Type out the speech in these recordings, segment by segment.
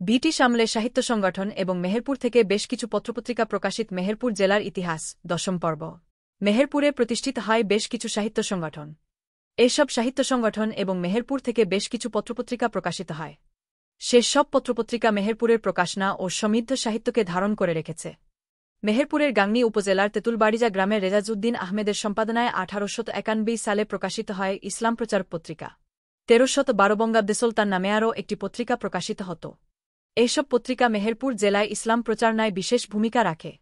British আমলে সাহিত্য সংগঠন এবং মেহেরপুর থেকে বেশ কিছু পত্রপত্রিকা প্রকাশিত মেহেরপুর জেলার ইতিহাস ১০ম পর্ব। মেহেরপুরে প্রতিষ্ঠিত হয় বেশ কিছু সাহিত্য সংগঠন। এসব সাহিত্য সংগঠন এবং মেহেরপুর থেকে বেশ কিছু পত্রপত্রিকা প্রকাশিত হয়। সে সব পত্রপত্রিকা মেহেরপুরের প্রকাশনা ও সমৃদ্ধ সাহিত্যকে ধারণ করে রেখেছে। মেহেরপুরের গাংনী উপজেলার তেঁতুলবাড়িজা গ্রামের রেজাজউদ্দিন আহমেদের সম্পাদনায় ১৮৯১ সালে প্রকাশিত হয় ইসলাম প্রচার পত্রিকা। ১৩১২ বঙ্গাব্দে সুলতান নামে আরও একটি পত্রিকা প্রকাশিত হতো। এইসব পত্রিকা মেহেরপুর জেলায় ইসলাম প্রচারণায় বিশেষ ভূমিকা রাখে।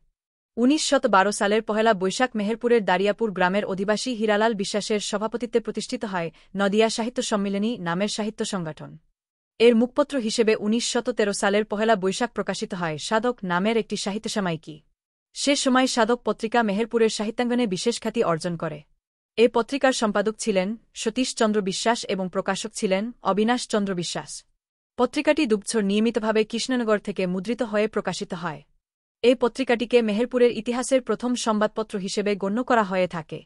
১৯১২ সালের পহেলা বৈশাখ মেহেরপুরের দারিয়াপুর গ্রামের অধিবাসী হীরালাল বিশ্বাসের সভাপতিত্বে প্রতিষ্ঠিত হয় নদিয়া সাহিত্য সম্মিলনী নামের সাহিত্য সংগঠন। এর মুখপত্র হিসেবে ১৯১৩ সালের পহেলা বৈশাখ প্রকাশিত হয় সাধক নামের একটি সাহিত্য সাময়িকী। সে সময় সাধক পত্রিকা মেহেরপুরের সাহিত্যাঙ্গনে বিশেষ খ্যাতি অর্জন করে। এ পত্রিকার সম্পাদক ছিলেন সতীশ চন্দ্র বিশ্বাস এবং প্রকাশক ছিলেন অবিনাশ চন্দ্র বিশ্বাস। পত্রিকাটি দুবছর নিয়মিতভাবে কৃষ্ণনগর থেকে মুদ্রিত হয়ে প্রকাশিত হয়। এই পত্রিকাটিকে মেহেরপুরের ইতিহাসের প্রথম সংবাদপত্র হিসেবে গণ্য করা হয়ে থাকে।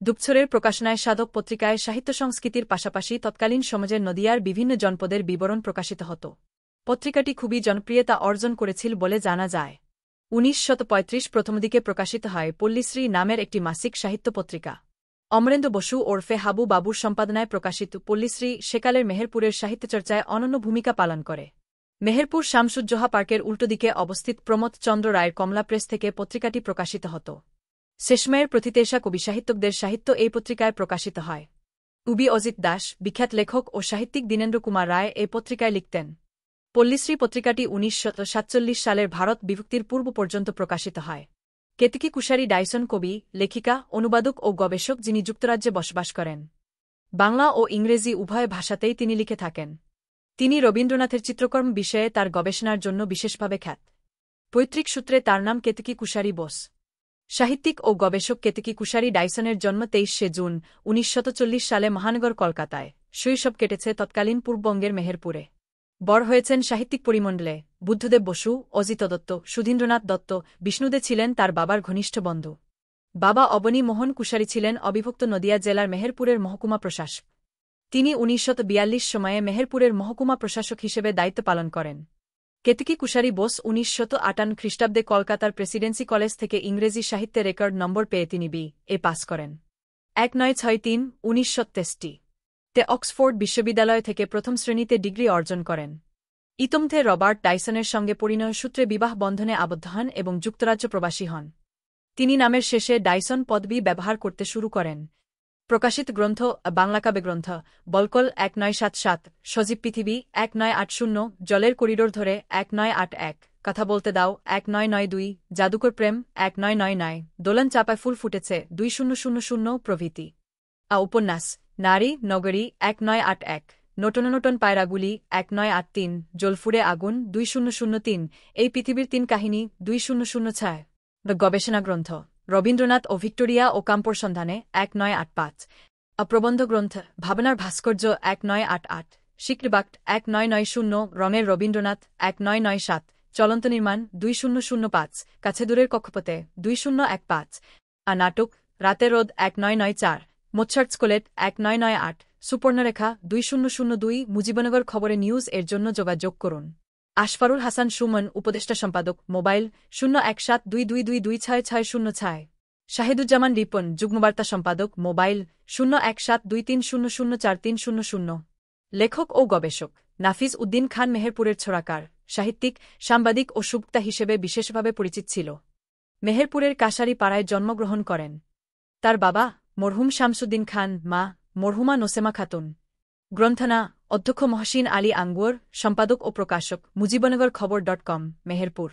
দুবছরের প্রকাশনায় সাধক পত্রিকায় সাহিত্য সংস্কৃতির পাশাপাশি তৎকালীন সমাজের নদিয়ার বিভিন্ন জনপদের বিবরণ প্রকাশিত হতো। পত্রিকাটি খুবই জনপ্রিয়তা অর্জন করেছিল বলে জানা যায়। ১৯৩৫ প্রথমদিকে প্রকাশিত হয় পল্লীশ্রী নামের একটি মাসিক সাহিত্য পত্রিকা। অমরেন্দ্র বসু ওরফে হাবু বাবুর সম্পাদনায় প্রকাশিত পল্লীশ্রী সেকালের মেহেরপুরের সাহিত্যচর্চায় অনন্য ভূমিকা পালন করে। মেহেরপুর শামসুজ্জোহা পার্কের উল্টোদিকে অবস্থিত প্রমোদ চন্দ্র রায়ের কমলা প্রেস থেকে পত্রিকাটি প্রকাশিত হতো। শেষমের প্রথিতেশা কবি সাহিত্যকদের সাহিত্য এই পত্রিকায় প্রকাশিত হয়। কবি অজিত দাস, বিখ্যাত লেখক ও সাহিত্যিক দীনেন্দ্র কুমার রায় এই পত্রিকায় লিখতেন। পল্লীশ্রী পত্রিকাটি ১৯৪৭ সালের ভারত বিভক্তির পূর্ব পর্যন্ত প্রকাশিত হয়। কেতকী কুশারী ডাইসন কবি, লেখিকা, অনুবাদক ও গবেষক যিনি যুক্তরাজ্যে বসবাস করেন। বাংলা ও ইংরেজি উভয় ভাষাতেই তিনি লিখে থাকেন। তিনি রবীন্দ্রনাথের চিত্রকর্ম বিষয়ে তার গবেষণার জন্য বিশেষভাবে খ্যাত। পৈতৃক সূত্রে তার নাম কেতকী কুশারী বোস। সাহিত্যিক ও গবেষক কেতকী কুশারী ডাইসনের জন্ম ২৩শে জুন ১৯৪০ সালে মহানগর কলকাতায়। শৈশব কেটেছে তৎকালীন পূর্ববঙ্গের মেহেরপুরে। বড় হয়েছেন সাহিত্যিক পরিমণ্ডলে। বুদ্ধদেব বসু, অজিত দত্ত, সুধীন্দ্রনাথ দত্ত, বিষ্ণুদে ছিলেন তার বাবার ঘনিষ্ঠ বন্ধু। বাবা অবনী মোহন কুশারী ছিলেন অবিভক্ত নদিয়া জেলার মেহেরপুরের মহকুমা প্রশাসক। তিনি ১৯৪২ সময়ে মেহেরপুরের মহকুমা প্রশাসক হিসেবে দায়িত্ব পালন করেন। কেতকী কুশারী বোস ১৯৫৮ খ্রিস্টাব্দে কলকাতার প্রেসিডেন্সি কলেজ থেকে ইংরেজি সাহিত্যে রেকর্ড নম্বর পেয়ে তিনি বি.এ পাস করেন। ১৯৬৩-১৯৬৩ তে অক্সফোর্ড বিশ্ববিদ্যালয় থেকে প্রথম শ্রেণীতে ডিগ্রি অর্জন করেন। ইতোমধ্যে রবার্ট ডাইসনের সঙ্গে পরিণয় সূত্রে বিবাহ বন্ধনে আবদ্ধ হন এবং যুক্তরাজ্য প্রবাসী হন। তিনি নামের শেষে ডাইসন পদবি ব্যবহার করতে শুরু করেন। প্রকাশিত গ্রন্থ: বাংলা কাব্যগ্রন্থ বলকল ১৯৭৭, সজীব পৃথিবী ১৯৮০, জলের করিডোর ধরে ১৯৮১, কথা বলতে দাও ১৯৯২, জাদুকর প্রেম ১৯৯৯, দোলন চাপায় ফুল ফুটেছে ২০০০ প্রভৃতি। উপন্যাস: নারী নগরী ১৯৮১, নটননটন পায়রাগুলি ১৯৮৩, জলফুরে আগুন ২০০৩, এই পৃথিবীর ৩ কাহিনী ২০০৬। গবেষণা গ্রন্থ: রবীন্দ্রনাথ ও ভিক্টোরিয়া ও কাম্পর সন্ধানে ১৯৮৫, প্রবন্ধ গ্রন্থ: ভাবনার ভাস্কর্য ১৯৮৮, শিকৃবাক্ট ১৯৯০, রমের রবীন্দ্রনাথ ১৯৯৭, চলন্ত নির্মাণ ২০০৫, কাছে দূরের কক্ষপথে ২০১৫, নাটক: রাতের রোদ ১৯৯৪, মোৎসার্ট স্কুলেট ১৯৯৮, সুপর্ণরেখা ২০০২, মুজিবনগর খবরে নিউজ এর জন্য যোগাযোগ করুন। আশফারুল হাসান সুমন, উপদেষ্টা সম্পাদক, মোবাইল ০১৭২২২৬৬০৬। শাহিদুজ্জামান রিপন, যুগ্মবার্তা সম্পাদক, মোবাইল ০১৭২৩০০৪৩০০। লেখক ও গবেষক: নাফিজ উদ্দিন খান মেহেরপুরের ছোড়াকার, সাহিত্যিক, সাংবাদিক ও সুবক্তা হিসেবে বিশেষভাবে পরিচিত ছিল। মেহেরপুরের কাশারি পাড়ায় জন্মগ্রহণ করেন। তার বাবা মরহুম শামসুদ্দিন খান, মা মরহুমা নোসেমা খাতুন। গ্রন্থনা: অধ্যক্ষ মহসিন আলী আঙ্গুর, সম্পাদক ও প্রকাশক, মুজিবনগর খবর .com, মেহেরপুর।